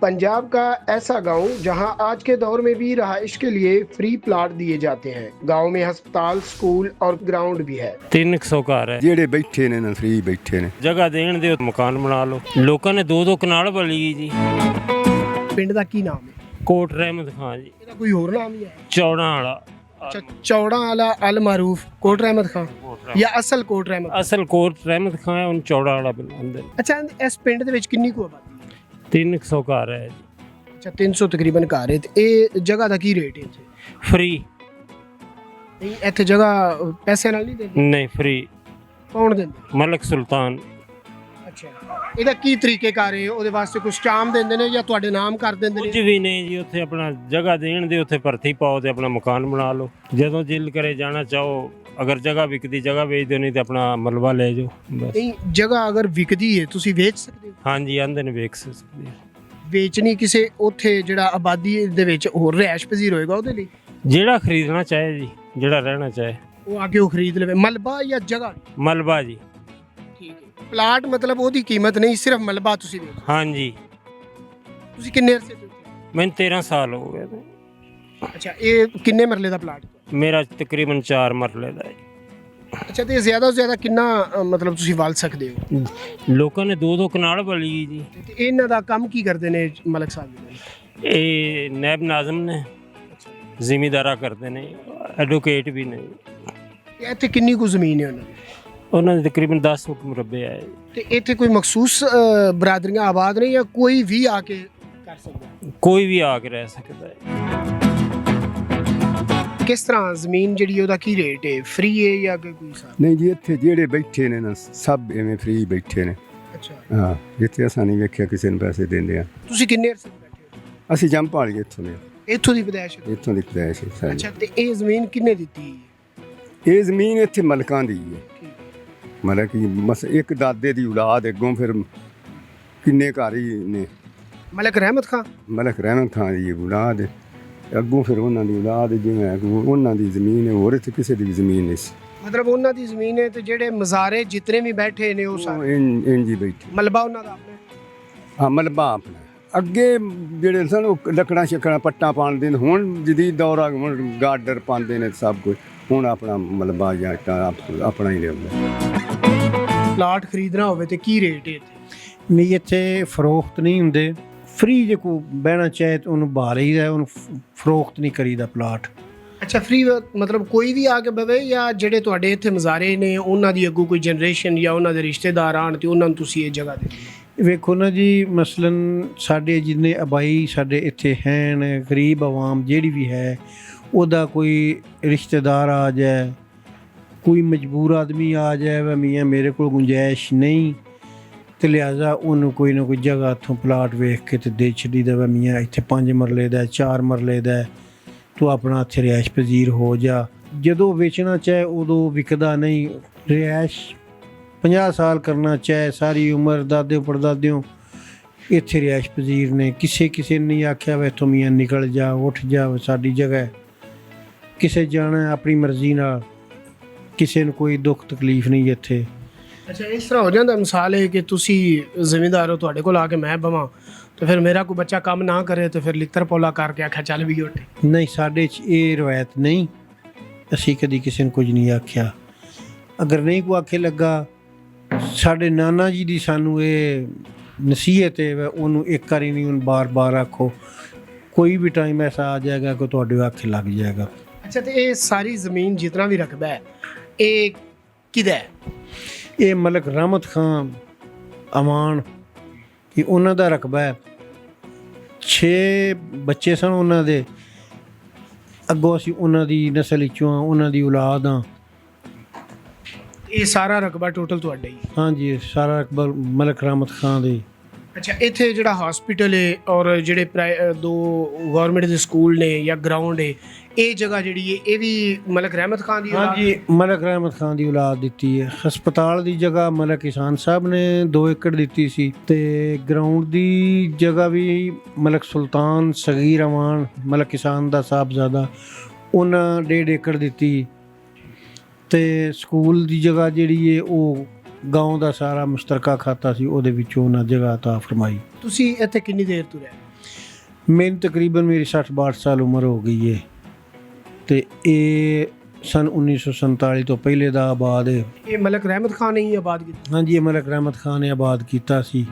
पंजाब का ऐसा गांव जहां आज के दौर में भी रहाइश के लिए फ्री प्लाट दिए जाते हैं। गांव में अस्पताल, स्कूल और ग्राउंड भी है। 300 ਘਰ ਹੈ ਜਿਹੜੇ ਬੈਠੇ ਨੇ ਨਾ ਫ੍ਰੀ ਬੈਠੇ ਨੇ। ਜਗ੍ਹਾ ਦੇਣ ਦੇ ਮਕਾਨ ਬਣਾ ਲਓ। ਲੋਕਾਂ ਨੇ 2-2 ਕਨਾਲ ਬਲੀ ਜੀ। ਪਿੰਡ ਦਾ ਕੀ ਨਾਮ ਹੈ? ਕੋਟ ਰਹਿਮਤ ਖਾਨ ਜੀ। ਇਹਦਾ ਕੋਈ ਹੋਰ ਨਾਮ ਵੀ ਹੈ? ਚੌੜਾਂ ਵਾਲਾ। ਅੱਛਾ, ਚੌੜਾ ਵਾਲਾ ਅਲ ਮਾਰੂਫ ਕੋਟ ਰਹਿਮਤ ਖਾਨ ਜਾਂ ਅਸਲ ਕੋਟ ਰਹਿਮਤ? ਅਸਲ ਕੋਟ ਰਹਿਮਤ ਖਾਨ ਹੈ, ਉਹਨੂੰ ਚੌੜਾ ਵਾਲਾ ਬਣਾਉਂਦੇ। ਅੱਛਾ, ਇਸ ਪਿੰਡ ਦੇ ਵਿੱਚ ਕਿੰਨੀ ਕੁ ਆਬਾਦੀ ਹੈ? 300 ਘਰ ਹੈ ਜੀ। ਅੱਛਾ, 300 ਤਕਰੀਬਨ ਘਰ ਹੈ। ਤੇ ਇਹ ਜਗ੍ਹਾ ਦਾ ਕੀ ਰੇਟ ਹੈ ਇੱਥੇ? ਫ੍ਰੀ ਨਹੀਂ, ਇੱਥੇ ਜਗ੍ਹਾ ਪੈਸੇ ਨਾਲ ਨਹੀਂ ਦਿੰਦੇ? ਨਹੀਂ, ਫ੍ਰੀ। ਕੌਣ ਦਿੰਦਾ? ਮਲਕ ਸੁਲਤਾਨ। ਅੱਛਾ, ਇਹਦਾ ਕੀ ਤਰੀਕੇਕਾਰ ਹੈ? ਉਹਦੇ ਵਾਸਤੇ ਕੁਝ ਸਟਾਮ ਦਿੰਦੇ ਨੇ ਜਾਂ ਤੁਹਾਡੇ ਨਾਮ ਕਰ ਦਿੰਦੇ ਨੇ? ਕੁਝ ਵੀ ਨਹੀਂ ਜੀ, ਉੱਥੇ ਆਪਣਾ ਜਗ੍ਹਾ ਦੇਣ ਦੇ, ਉੱਥੇ ਭਰਤੀ ਪਾਓ ਤੇ ਆਪਣਾ ਮਕਾਨ ਬਣਾ ਲਓ। ਜਦੋਂ ਦਿਲ ਕਰੇ ਜਾਣਾ ਚਾਹੋ, ਅਗਰ ਜਗ੍ਹਾ ਵਿਕਦੀ ਜਗ੍ਹਾ ਵੇਚ ਦਿਓ, ਨਹੀਂ ਤੇ ਆਪਣਾ ਮਲਬਾ ਲੈ ਜਾਓ ਬਸ। ਨਹੀਂ, ਜਗ੍ਹਾ ਅਗਰ ਵਿਕਦੀ ਹੈ ਤੁਸੀਂ ਵੇਚ ਸਕਦੇ ਹੋ? ਹਾਂਜੀ, ਆਂਦੇ ਨੇ ਵੇਚ ਸਕਦੇ। ਵੇਚਣੀ ਕਿਸੇ ਉੱਥੇ ਜਿਹੜਾ ਆਬਾਦੀ ਦੇ ਵਿੱਚ ਹੋਰ ਰਿਹਾਇਸ਼ ਪਜ਼ੀਰ ਹੋਏਗਾ ਉਹਦੇ ਲਈ? ਜਿਹੜਾ ਖਰੀਦਣਾ ਚਾਹੇ ਜੀ, ਜਿਹੜਾ ਰਹਿਣਾ ਚਾਹੇ ਉਹ ਆ ਕੇ ਉਹ ਖਰੀਦ ਲਵੇ। ਮਲਬਾ ਜਾਂ ਜਗ੍ਹਾ? ਮਲਬਾ ਜੀ। ਠੀਕ ਹੈ। ਪਲਾਟ ਮਤਲਬ ਉਹਦੀ ਕੀਮਤ ਨਹੀਂ, ਸਿਰਫ ਮਲਬਾ ਤੁਸੀਂ ਵੇਚਦੇ? ਹਾਂਜੀ। ਤੁਸੀਂ ਕਿੰਨੇ ਅਰਸੇ ਤੋਂ? ਮੈਨੂੰ 13 ਸਾਲ ਹੋ ਗਏ ਨੇ। ਅੱਛਾ, ਇਹ ਕਿੰਨੇ ਮਰਲੇ ਦਾ ਪਲਾਟ? ਮੇਰਾ ਤਕਰੀਬਨ 4 ਮਰਲੇ ਦਾ ਹੈ। ਅੱਛਾ, ਤੇ ਜ਼ਿਆਦਾ ਤੋਂ ਜ਼ਿਆਦਾ ਕਿੰਨਾ ਮਤਲਬ ਤੁਸੀਂ ਵਾਲ ਸਕਦੇ ਹੋ? ਲੋਕਾਂ ਨੇ 2-2 ਕਨਾਲ ਬਲੀ ਜੀ। ਤੇ ਇਹਨਾਂ ਦਾ ਕੰਮ ਕੀ ਕਰਦੇ ਨੇ ਮਲਕ ਸਾਹਿਬ ਜੀ? ਇਹ ਨੈਬ ਨਾਜ਼ਮ ਨੇ, ਜ਼ਿਮੀਦਾਰਾ ਕਰਦੇ ਨੇ, ਐਡਵੋਕੇਟ ਵੀ ਨੇ। ਇੱਥੇ ਕਿੰਨੀ ਕੁ ਜ਼ਮੀਨ ਹੈ ਉਹਨਾਂ ਦੀ? ਉਹਨਾਂ ਦੇ ਤਕਰੀਬਨ 10 ਫੁੱਟ ਮੁਰੱਬੇ ਹੈ। ਤੇ ਇੱਥੇ ਕੋਈ ਮਖਸੂਸ ਬਰਾਦਰੀਆਂ ਆਬਾਦ ਨੇ ਜਾਂ ਕੋਈ ਵੀ ਆ ਕੇ ਕਰ ਸਕਦਾ? ਕੋਈ ਵੀ ਆ ਕੇ ਰਹਿ ਸਕਦਾ ਹੈ। ਕਿਸ ਤਰ੍ਹਾਂ ਜ਼ਮੀਨ ਜਿਹੜੀ ਉਹਦਾ ਕੀ ਰੇਟ ਹੈ? ਫ੍ਰੀ ਹੈ ਜਾਂ ਕੋਈ ਹਿਸਾਬ? ਨਹੀਂ ਜੀ, ਇੱਥੇ ਜਿਹੜੇ ਬੈਠੇ ਨੇ ਨਾ ਸਭ ਐਵੇਂ ਫ੍ਰੀ ਬੈਠੇ ਨੇ। ਅੱਛਾ, ਹਾਂ, ਇੱਥੇ ਅਸਾਂ ਨਹੀਂ ਵੇਖਿਆ ਕਿਸੇ ਨੂੰ ਪੈਸੇ ਦਿੰਦੇ ਆ। ਤੁਸੀਂ ਕਿੰਨੇ ਅਰਸੇ ਤੋਂ ਬੈਠੇ ਹੋ? ਅਸੀਂ ਜੰਮਪਾਲ ਇੱਥੋਂ ਨੇ, ਇੱਥੋਂ ਦੀ ਵਿਦੇਸ਼? ਇੱਥੋਂ ਦੀ ਪੈਦਾਇਸ਼ ਹੈ ਸਾਡੀ। ਅੱਛਾ, ਤੇ ਇਹ ਜ਼ਮੀਨ ਕਿੰਨੇ ਦਿੱਤੀ ਹੈ? ਇਹ ਜ਼ਮੀਨ ਇੱਥੇ ਮਲਕਾਂ ਦੀ ਹੈ। ਮਤਲਬ ਕਿ ਬਸ ਇੱਕ ਦਾਦੇ ਦੀ ਔਲਾਦ ਅੱਗੋਂ ਫਿਰ ਕਿੰਨੇ ਘਰ ਹੀ ਨੇ। ਮਲਕ ਰਹਿਮਤ ਖਾਨ? ਮਲਕ ਰਹਿਮਤ ਖਾਨ ਦੀ ਔਲਾਦ ਹੈ। ਅੱਗੋਂ ਫਿਰ ਉਹਨਾਂ ਦੀ ਔਲਾਦ ਜਿਵੇਂ ਉਹਨਾਂ ਦੀ ਜ਼ਮੀਨ ਹੈ, ਹੋਰ ਇੱਥੇ ਕਿਸੇ ਦੀ ਵੀ ਜ਼ਮੀਨ ਨਹੀਂ ਸੀ। ਮਤਲਬ ਉਹਨਾਂ ਦੀ ਜ਼ਮੀਨ ਹੈ। ਤੇ ਜਿਹੜੇ ਮਜ਼ਾਰੇ ਜਿਤਨੇ ਵੀ ਬੈਠੇ ਨੇ ਉਹ ਸਾਰੇ ਇੰਜ ਹੀ ਬੈਠੇ। ਮਲਬਾ ਉਹਨਾਂ ਦਾ ਆਪਣਾ? ਹਾਂ, ਮਲਬਾ ਆਪਣਾ। ਅੱਗੇ ਜਿਹੜੇ ਸਨ ਉਹ ਲੱਕੜਾਂ ਛੱਕੜਾਂ ਪੱਟਾਂ ਪਾਉਂਦੇ ਨੇ। ਹੁਣ ਜਦੀਦ ਦੌਰ ਆ, ਹੁਣ ਗਾਰਡਰ ਪਾਉਂਦੇ ਨੇ ਸਭ ਕੁਝ। ਹੁਣ ਆਪਣਾ ਮਲਬਾ ਜਾਂ ਆਪਣਾ ਹੀ ਲਿਆਉਂਦਾ। ਪਲਾਟ ਖਰੀਦਣਾ ਹੋਵੇ ਤੇ ਕੀ ਰੇਟ ਹੈ ਇੱਥੇ? ਨਹੀਂ, ਇੱਥੇ ਫਰੋਖਤ ਨਹੀਂ ਹੁੰਦੇ। ਫ੍ਰੀ ਜੇ ਕੋਈ ਬਹਿਣਾ ਚਾਹੇ ਤਾਂ ਉਹਨੂੰ ਬਹਾ ਲਈਦਾ, ਉਹਨੂੰ ਫਰੋਖਤ ਨਹੀਂ ਕਰੀਦਾ ਪਲਾਟ। ਅੱਛਾ, ਫ੍ਰੀ ਮਤਲਬ ਕੋਈ ਵੀ ਆ ਕੇ ਬਵੇ ਜਾਂ ਜਿਹੜੇ ਤੁਹਾਡੇ ਇੱਥੇ ਮਜ਼ਾਰੇ ਨੇ ਉਹਨਾਂ ਦੀ ਅੱਗੋਂ ਕੋਈ ਜਨਰੇਸ਼ਨ ਜਾਂ ਉਹਨਾਂ ਦੇ ਰਿਸ਼ਤੇਦਾਰ ਆਣ ਤੇ ਉਹਨਾਂ ਨੂੰ ਤੁਸੀਂ ਇਹ ਜਗ੍ਹਾ ਦੇ ਦਿਓ? ਵੇਖੋ ਨਾ ਜੀ, ਮਸਲਨ ਸਾਡੇ ਜਿੰਨੇ ਆਬਾਈ ਸਾਡੇ ਇੱਥੇ ਹਨ, ਗਰੀਬ ਆਵਾਮ ਜਿਹੜੀ ਵੀ ਹੈ, ਉਹਦਾ ਕੋਈ ਰਿਸ਼ਤੇਦਾਰ ਆ ਜਾਏ, ਕੋਈ ਮਜਬੂਰ ਆਦਮੀ ਆ ਜਾਏ ਵਾ ਮੀਆਂ ਮੇਰੇ ਕੋਲ ਗੁੰਜਾਇਸ਼ ਨਹੀਂ, ਤੇ ਲਿਹਾਜ਼ਾ ਉਹਨੂੰ ਕੋਈ ਨਾ ਕੋਈ ਜਗ੍ਹਾ ਇੱਥੋਂ ਪਲਾਟ ਵੇਖ ਕੇ ਤੇ ਦੇ ਛੱਡੀਦਾ ਵਾ ਮੀਆਂ ਇੱਥੇ 5 ਮਰਲੇ ਦਾ 4 ਮਰਲੇ ਦਾ, ਤੂੰ ਆਪਣਾ ਇੱਥੇ ਰਿਹਾਇਸ਼ ਪਜ਼ੀਰ ਹੋ ਜਾ। ਜਦੋਂ ਵੇਚਣਾ ਚਾਹੇ ਉਦੋਂ ਵਿਕਦਾ ਨਹੀਂ। ਰਿਹਾਇਸ਼ 50 ਸਾਲ ਕਰਨਾ ਚਾਹੇ, ਸਾਰੀ ਉਮਰ ਦਾਦੇ ਪੜਦਾਦਿਓ ਇੱਥੇ ਰਿਹਾਇਸ਼ ਪਜ਼ੀਰ ਨੇ। ਕਿਸੇ ਨੇ ਨਹੀਂ ਆਖਿਆ ਵਾ ਇੱਥੋਂ ਮੀਆਂ ਨਿਕਲ ਜਾ, ਉੱਠ ਜਾ, ਸਾਡੀ ਜਗ੍ਹਾ। ਕਿਸੇ ਜਾਣਾ ਆਪਣੀ ਮਰਜ਼ੀ ਨਾਲ, ਕਿਸੇ ਨੂੰ ਕੋਈ ਦੁੱਖ ਤਕਲੀਫ ਨਹੀਂ ਇੱਥੇ। ਅੱਛਾ, ਇਸ ਤਰ੍ਹਾਂ ਹੋ ਜਾਂਦਾ ਮਿਸਾਲ ਹੈ ਕਿ ਤੁਸੀਂ ਜ਼ਿਮੀਂਦਾਰ ਹੋ, ਤੁਹਾਡੇ ਕੋਲ ਆ ਕੇ ਮੈਂ ਬਵਾਂ ਤੇ ਫਿਰ ਮੇਰਾ ਕੋਈ ਬੱਚਾ ਕੰਮ ਨਾ ਕਰੇ ਤੇ ਫਿਰ ਲਿੱਤਰ ਪੋਲਾ ਕਰਕੇ ਆਖਿਆ ਚੱਲ ਵੀ ਉੱਠ? ਨਹੀਂ, ਸਾਡੇ 'ਚ ਇਹ ਰਵਾਇਤ ਨਹੀਂ। ਅਸੀਂ ਕਦੀ ਕਿਸੇ ਨੂੰ ਕੁਝ ਨਹੀਂ ਆਖਿਆ। ਅਗਰ ਨਹੀਂ ਕੋਈ ਆਖੇ ਲੱਗਾ, ਸਾਡੇ ਨਾਨਾ ਜੀ ਦੀ ਸਾਨੂੰ ਇਹ ਨਸੀਹਤ ਹੈ, ਉਹਨੂੰ ਇੱਕ ਵਾਰੀ ਨਹੀਂ, ਉਹਨੂੰ ਬਾਰ-ਬਾਰ ਆਖੋ। ਕੋਈ ਵੀ ਟਾਈਮ ਐਸਾ ਆ ਜਾਏਗਾ ਕਿ ਤੁਹਾਡੇ ਆਖੇ ਲੱਗ ਜਾਏਗਾ। ਅੱਛਾ, ਤੇ ਇਹ ਸਾਰੀ ਜ਼ਮੀਨ ਜਿਤਨਾ ਵੀ ਰਕਬਾ ਹੈ ਇਹ ਕਿਹਦਾ ਹੈ? ਇਹ ਮਲਕ ਰਹਿਮਤ ਖਾਨ ਅਮਾਨ ਕਿ ਉਹਨਾਂ ਦਾ ਰਕਬਾ ਹੈ। 6 ਬੱਚੇ ਸਨ ਉਹਨਾਂ ਦੇ। ਅੱਗੋਂ ਅਸੀਂ ਉਹਨਾਂ ਦੀ ਨਸਲ ਵਿੱਚੋਂ ਹਾਂ, ਉਹਨਾਂ ਦੀ ਔਲਾਦ ਹਾਂ। ਇਹ ਸਾਰਾ ਰਕਬਾ ਟੋਟਲ ਤੁਹਾਡਾ ਹੀ? ਹਾਂਜੀ, ਸਾਰਾ ਰਕਬਾ ਮਲਕ ਰਹਿਮਤ ਖਾਨ ਦੇ। ਅੱਛਾ, ਇੱਥੇ ਜਿਹੜਾ ਹਸਪੀਟਲ ਹੈ ਔਰ ਜਿਹੜੇ 2 ਗਵਰਨਮੈਂਟ ਦੇ ਸਕੂਲ ਨੇ ਜਾਂ ਗਰਾਊਂਡ ਹੈ, ਇਹ ਜਗ੍ਹਾ ਜਿਹੜੀ ਹੈ ਇਹ ਵੀ ਮਲਕ ਰਹਿਮਤ ਖਾਨ ਦੀ? ਹਾਂਜੀ, ਮਲਕ ਰਹਿਮਤ ਖਾਨ ਦੀ ਔਲਾਦ ਦਿੱਤੀ ਹੈ। ਹਸਪਤਾਲ ਦੀ ਜਗ੍ਹਾ ਮਲਕ ਕਿਸਾਨ ਸਾਹਿਬ ਨੇ 2 ਏਕੜ ਦਿੱਤੀ ਸੀ, ਤੇ ਗਰਾਊਂਡ ਦੀ ਜਗ੍ਹਾ ਵੀ ਮਲਕ ਸੁਲਤਾਨ ਸਗੀਰ ਅਮਾਨ ਮਲਕ ਕਿਸਾਨ ਦਾ ਸਾਹਿਬਜ਼ਾਦਾ, ਉਹਨਾਂ 1.5 ਏਕੜ ਦਿੱਤੀ। ਤੇ ਸਕੂਲ ਦੀ ਜਗ੍ਹਾ ਜਿਹੜੀ ਹੈ ਉਹ गाँव का सारा मुश्तरका खाता सी, ਉਹਦੇ ਵਿੱਚੋਂ ਉਹਨਾਂ ਜਗ੍ਹਾ ਤਾ ਫਰਮਾਈ। ਤੁਸੀਂ ਇੱਥੇ ਕਿੰਨੀ ਦੇਰ ਤੋਂ ਰਹਿ? ਮੈਨੂੰ ਤਕਰੀਬਨ ਮੇਰੀ 60-62 ਸਾਲ ਉਮਰ ਹੋ ਗਈ ਹੈ ਤੇ ਇਹ ਸਨ 1947 ਤੋਂ ਪਹਿਲੇ ਦਾ ਆਬਾਦ ਹੈ। ਇਹ ਮਲਕ ਰਹਿਮਤ ਖਾਨ ਨੇ ਹੀ ਆਬਾਦ ਕੀਤਾ। ਹਾਂਜੀ, ਇਹ ਮਲਕ ਰਹਿਮਤ ਖਾਨ ਨੇ ਆਬਾਦ ਕੀਤਾ ਸੀ।